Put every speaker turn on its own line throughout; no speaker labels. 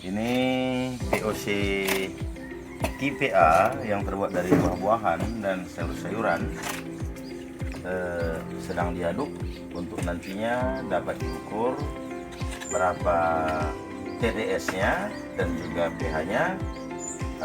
Ini POC tipe A yang terbuat dari buah-buahan dan sayur-sayuran sedang diaduk untuk nantinya dapat diukur berapa TDS-nya dan juga pH-nya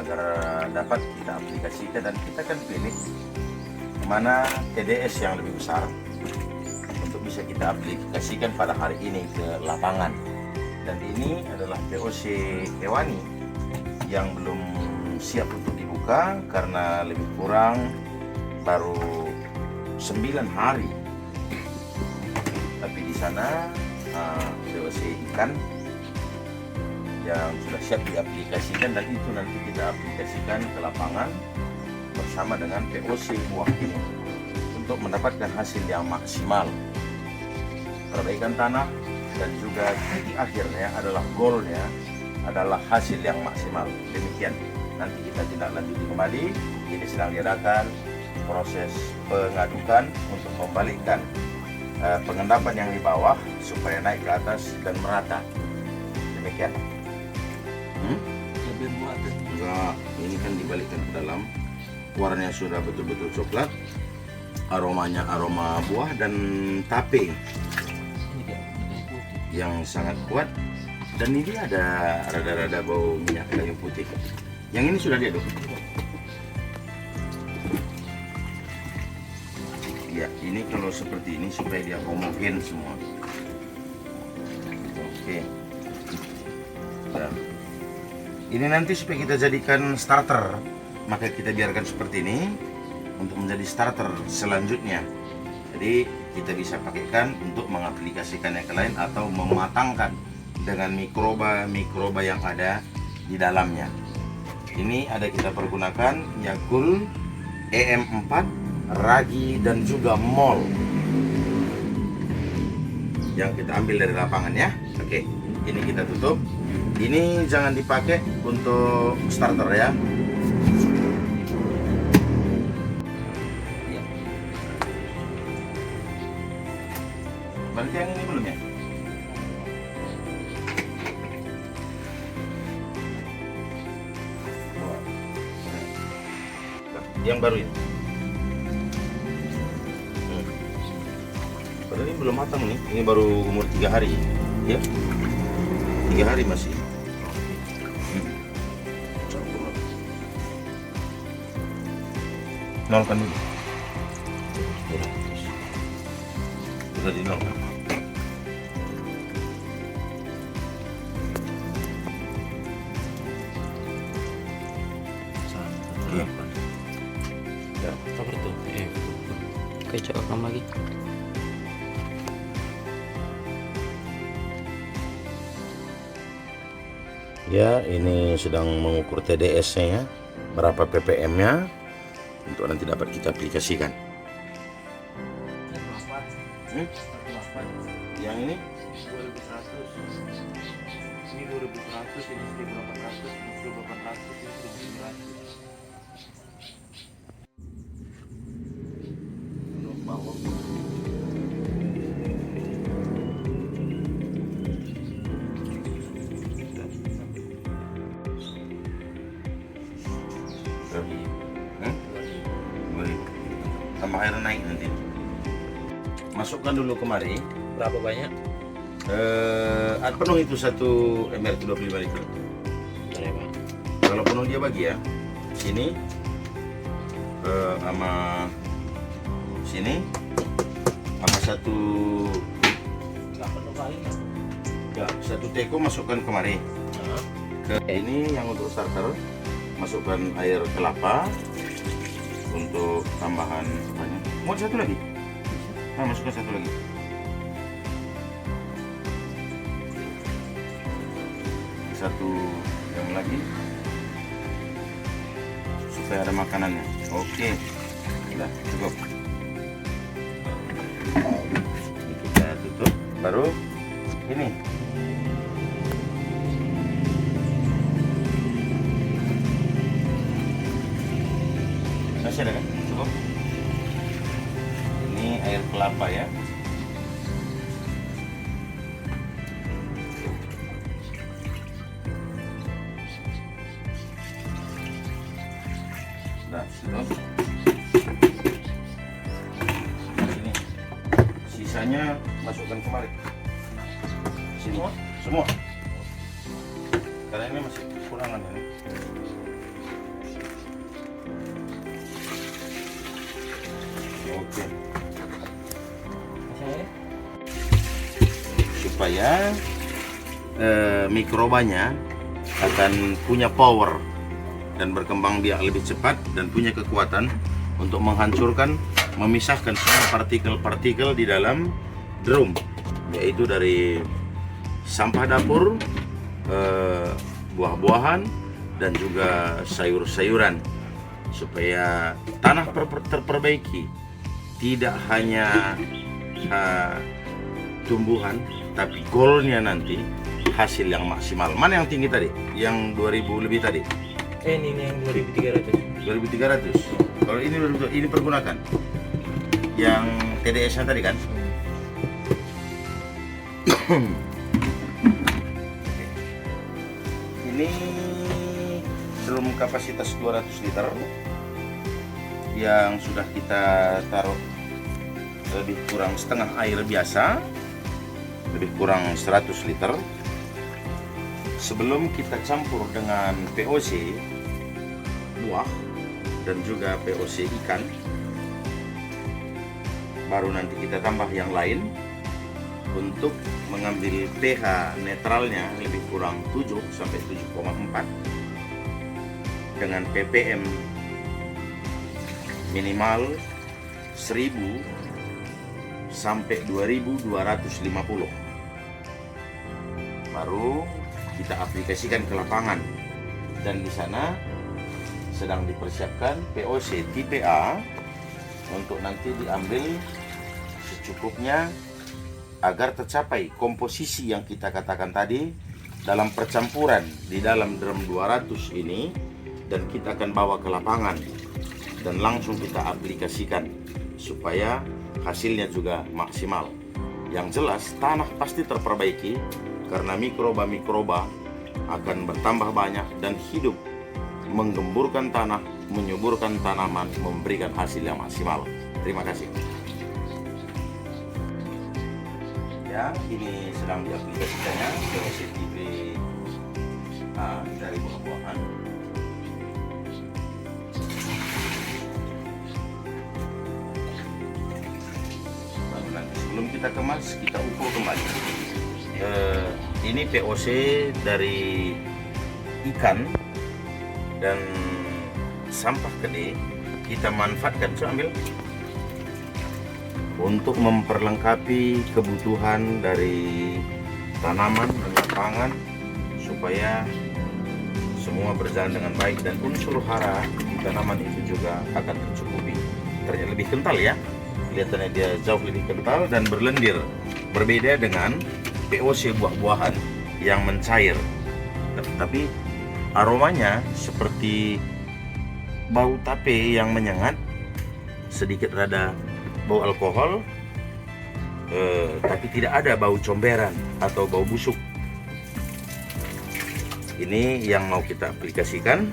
agar dapat kita aplikasikan, dan kita akan pilih mana TDS yang lebih besar untuk bisa kita aplikasikan pada hari ini ke lapangan. Dan ini adalah POC hewani yang belum siap untuk dibuka karena lebih kurang baru 9 hari. Tapi di sana POC ikan yang sudah siap diaplikasikan, dan itu nanti kita aplikasikan ke lapangan bersama dengan POC buah ini untuk mendapatkan hasil yang maksimal, perbaikan tanah, dan juga titik akhirnya adalah goalnya adalah hasil yang maksimal. Demikian, nanti kita tindak lanjuti kembali. Ini sedang diadakan proses pengadukan untuk membalikkan pengendapan yang di bawah supaya naik ke atas dan merata. Demikian.
Lebih muat.
Enggak, ini kan dibalikkan ke dalam. Warnanya sudah betul-betul coklat. Aromanya aroma buah dan tape yang sangat kuat, dan ini ada rada-rada bau minyak kayu putih. Yang ini sudah diaduk. Ya, ini kalau seperti ini supaya dia homogen semua. Oke. Nah, ini nanti supaya kita jadikan starter, maka kita biarkan seperti ini untuk menjadi starter selanjutnya. Jadi kita bisa pakaikan untuk mengaplikasikannya ke lain atau mematangkan dengan mikroba yang ada di dalamnya. Ini ada kita pergunakan Yakult EM4, ragi, dan juga mol yang kita ambil dari lapangan ya. Oke, ini kita tutup. Ini jangan dipakai untuk starter ya. Berarti yang ini belum ya? Yang baru ini. Padahal ini belum matang nih. Ini baru umur 3 hari. Ya. 3 hari masih. Nolkan dulu. Sudah dinolkan. Ya,
Seperti itu. Oke, coba lagi.
ya, ini sedang mengukur TDS-nya ya, berapa ppm-nya untuk nanti dapat kita aplikasikan. Yang ini
2100. Ini 2100, ini 1800, ini 1800, ini 1900. Bawang.
tambah air naik nanti. Masukkan dulu kemari.
Berapa banyak?
Penuh itu 1 ember itu 25 liter.
Berapa?
Kalau penuh dia bagi ya. Sini sama sini sama 1
Nggak penuh kali ya?
ya, 1 teko masukkan kemari. Ke ini yang untuk starter, masukkan air kelapa untuk tambahan banyak. Mau 1 lagi? Nah, masukkan 1 lagi. Satu yang lagi supaya ada makanannya. Oke, sudah cukup. Ini kita tutup. Baru ini. Masih ada kan? Cukup. Ini air kelapa ya. Nah, terus sini. Sisanya masukkan kemari. Sini. Semua. Karena ini masih kekurangan ini. Oke. Supaya mikrobanya akan punya power dan berkembang biak lebih cepat dan punya kekuatan untuk menghancurkan, memisahkan semua partikel-partikel di dalam drum, yaitu dari sampah dapur, buah-buahan, dan juga sayur-sayuran, supaya tanah terperbaiki, tidak hanya tumbuhan, tapi goalnya nanti hasil yang maksimal. Mana yang tinggi tadi? Yang 2000 lebih tadi?
Ini yang 2300.
2300. Kalau ini pergunakan yang TDS-nya tadi kan? Ini drum kapasitas 200 liter yang sudah kita taruh lebih kurang setengah air biasa, lebih kurang 100 liter. Sebelum kita campur dengan POC buah dan juga POC ikan, baru nanti kita tambah yang lain untuk mengambil pH netralnya lebih kurang 7 sampai 7,4 dengan ppm minimal 1000 sampai 2250. Baru kita aplikasikan ke lapangan, dan di sana sedang dipersiapkan POC tipe A untuk nanti diambil secukupnya agar tercapai komposisi yang kita katakan tadi dalam percampuran di dalam drum 200 ini, dan kita akan bawa ke lapangan dan langsung kita aplikasikan supaya hasilnya juga maksimal. Yang jelas tanah pasti terperbaiki karena mikroba-mikroba akan bertambah banyak dan hidup, menggemburkan tanah, menyuburkan tanaman, memberikan hasil yang maksimal. Terima kasih. Ya, ini sedang diaplikasikannya POC tipe dari buah-buahan. Lalu nanti sebelum kita kemas, kita ukur kembali. Ini POC dari ikan dan sampah kede kita manfaatkan, coba ambil, untuk memperlengkapi kebutuhan dari tanaman dan lapangan supaya semua berjalan dengan baik, dan unsur hara di tanaman itu juga akan tercukupi. Ternyata lebih kental ya, kelihatannya dia jauh lebih kental dan berlendir, berbeda dengan POC buah-buahan yang mencair, tapi aromanya seperti bau tape yang menyengat, sedikit rada bau alkohol, tapi tidak ada bau comberan atau bau busuk. Ini yang mau kita aplikasikan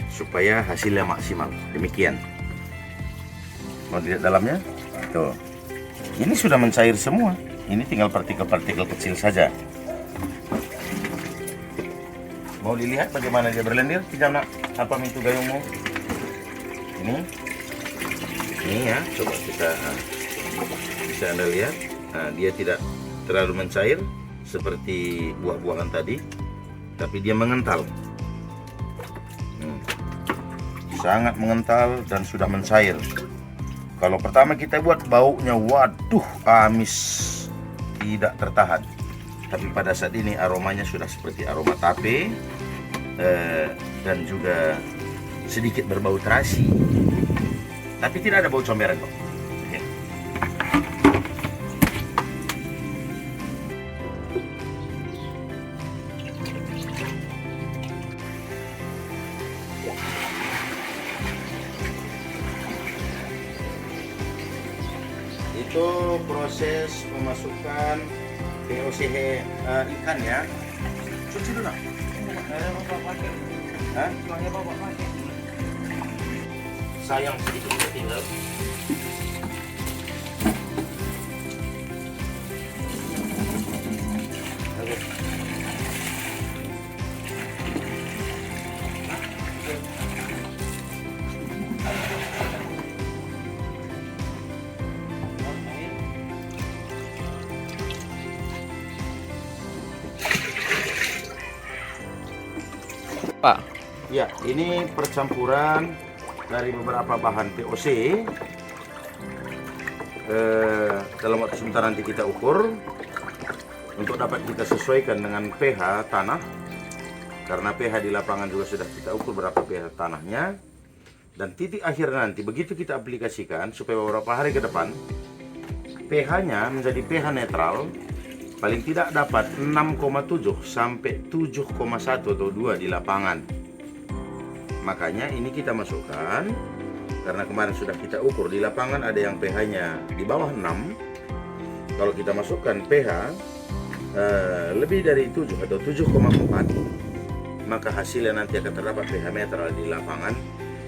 supaya hasilnya maksimal. Demikian. Mau dilihat dalamnya? Tuh. Ini sudah mencair semua. Ini tinggal partikel-partikel kecil saja. Mau dilihat bagaimana dia berlendir? Tidak nak? Apa itu gayungmu? Ini ya, coba kita bisa Anda lihat. Nah, dia tidak terlalu mencair seperti buah-buahan tadi, tapi dia mengental. Sangat mengental dan sudah mencair. Kalau pertama kita buat, baunya waduh amis, tidak tertahan. Tapi pada saat ini aromanya sudah seperti aroma tape, dan juga sedikit berbau terasi, tapi tidak ada bau comberan kok. Itu proses memasukkan POC ikan ya. Cuci dulu nak. sayang sedikit tertinggal. Oke.
Pak.
Ya, ini percampuran dari beberapa bahan POC. Dalam waktu sebentar nanti kita ukur untuk dapat kita sesuaikan dengan pH tanah, karena pH di lapangan juga sudah kita ukur berapa pH tanahnya, dan titik akhir nanti begitu kita aplikasikan supaya beberapa hari ke depan pH-nya menjadi pH netral, paling tidak dapat 6,7 sampai 7,1 atau 2 di lapangan. Makanya ini kita masukkan, karena kemarin sudah kita ukur di lapangan ada yang pH-nya di bawah 6. Kalau kita masukkan pH lebih dari 7 atau 7,4, maka hasilnya nanti akan terdapat pH netral di lapangan,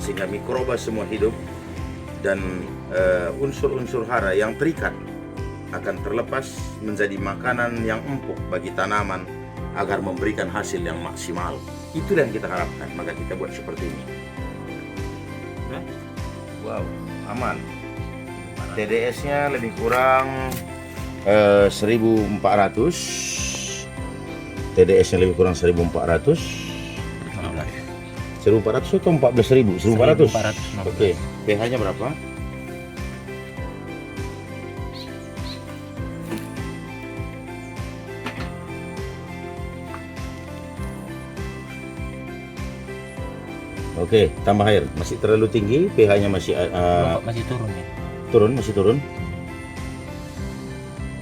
sehingga mikroba semua hidup dan unsur-unsur hara yang terikat akan terlepas menjadi makanan yang empuk bagi tanaman agar memberikan hasil yang maksimal. Itu yang kita harapkan, maka kita buat seperti ini. Wow, aman. TDS-nya lebih kurang 1400. TDS-nya lebih kurang 1400. 1400 atau 14.000? 1400. Oke, pH-nya berapa? Oke, tambah air. Masih terlalu tinggi, pH-nya masih
Masih turun ya.
masih turun.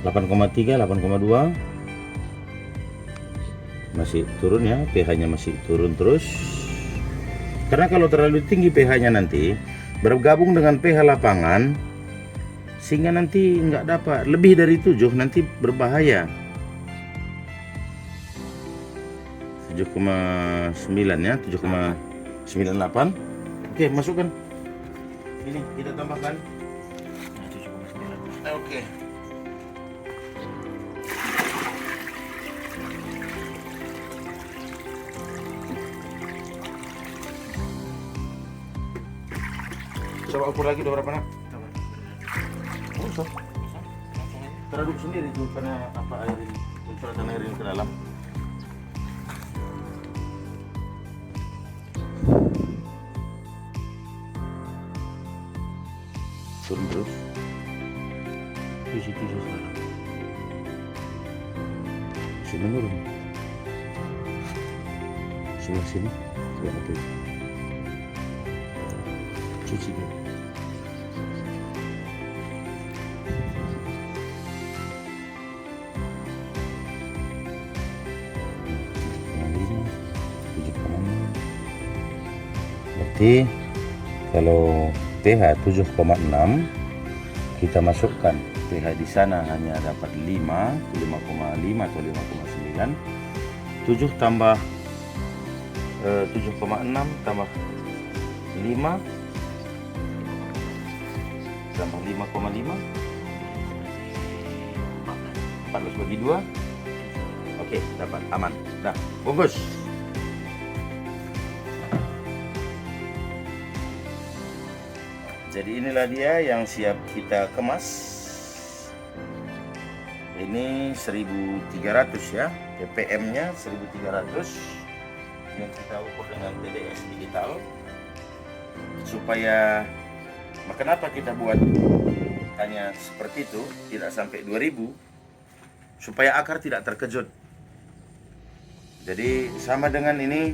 8,3, 8,2. Masih turun ya, pH-nya masih turun terus. Karena kalau terlalu tinggi pH-nya nanti bergabung dengan pH lapangan, sehingga nanti nggak dapat lebih dari 7, nanti berbahaya. 7,9 ya, 7,98. Oke, masukkan. Ini kita tambahkan. 7,9. Oke. Coba ukur lagi udah berapa nak? Oh, so. Teraduk sendiri tuh karena apa air ini, unsur air ini ke dalam. Turun terus. Tujuh sekarang. Sini menurun. Sebelah sini. Sebelah kiri. Cuci dulu. Berarti kalau pH 7,6, kita masukkan pH di sana hanya dapat 5, 5,5 atau 5,9. 7 tambah 7,6 tambah 5 tambah 5,5, 14 bagi 2. Oke, dapat, aman. Nah, bungkus. Jadi inilah dia yang siap kita kemas. Ini 1300 ya, ppm-nya 1300 yang kita ukur dengan TDS digital. Supaya, kenapa kita buat hanya seperti itu, tidak sampai 2000, supaya akar tidak terkejut. Jadi sama dengan ini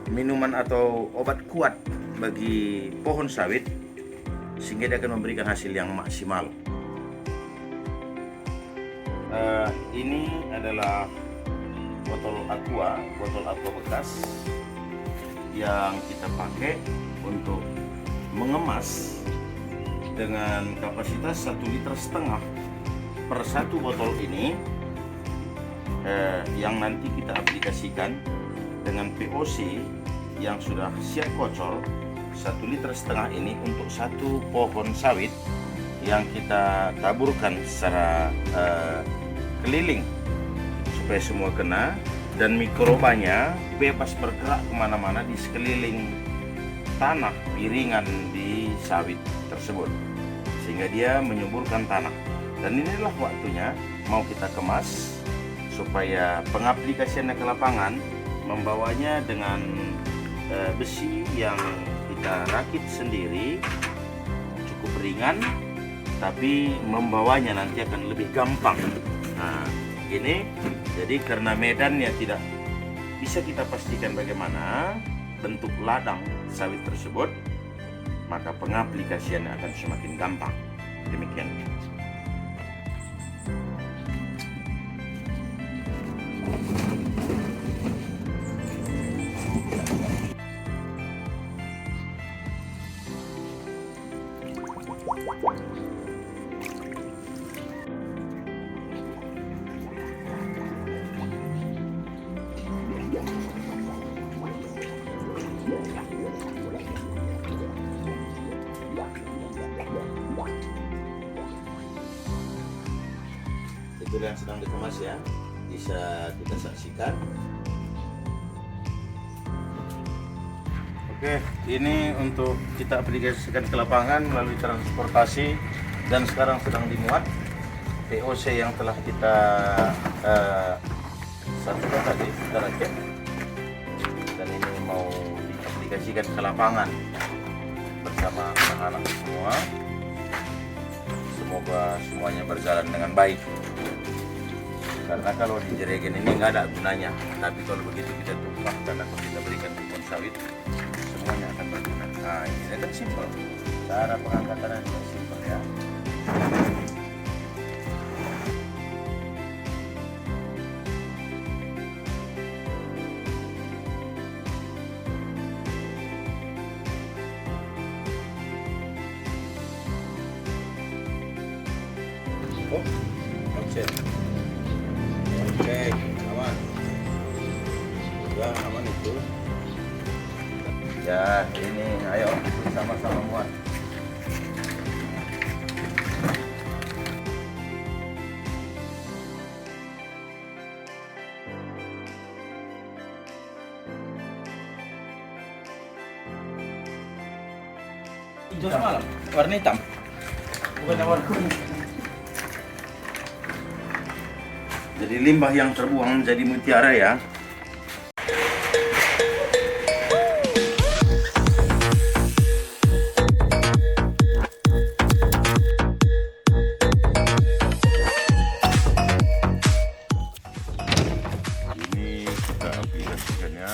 minuman atau obat kuat bagi pohon sawit, sehingga dia akan memberikan hasil yang maksimal. Ini adalah botol aqua bekas yang kita pakai untuk mengemas dengan kapasitas 1,5 liter per satu botol ini, yang nanti kita aplikasikan dengan POC yang sudah siap kocor 1,5 liter ini untuk 1 pohon sawit yang kita taburkan secara keliling supaya semua kena, dan mikrobanya bebas bergerak kemana-mana di sekeliling tanah piringan di sawit tersebut, sehingga dia menyuburkan tanah. Dan inilah waktunya mau kita kemas supaya pengaplikasiannya ke lapangan, membawanya dengan besi yang kita rakit sendiri, cukup ringan, tapi membawanya nanti akan lebih gampang. Nah, ini jadi karena medannya tidak bisa kita pastikan bagaimana bentuk ladang sawit tersebut, maka pengaplikasiannya akan semakin gampang. Demikian. Itu yang sedang dikemas ya, bisa kita saksikan. Oke, ini untuk kita aplikasikan ke lapangan melalui transportasi, dan sekarang sedang dimuat POC yang telah kita satukan tadi, kita rakit, dan ini mau diaplikasikan ke lapangan bersama anak-anak semua. Semoga semuanya berjalan dengan baik. Karena kalau di jerigen ini nggak ada gunanya, tapi kalau begitu kita tumpahkan atau kita berikan pohon sawit, semuanya akan berguna. Nah, ini kan simpel, cara pengangkatannya juga simpel ya. Oh, oke. Oke, aman. Udah aman itu. Ya, ini ayo sama-sama muat.
Hijau semalam, warna hitam. Bukan warna kuning.
Jadi limbah yang terbuang menjadi mutiara ya. Ini kita aplikasikannya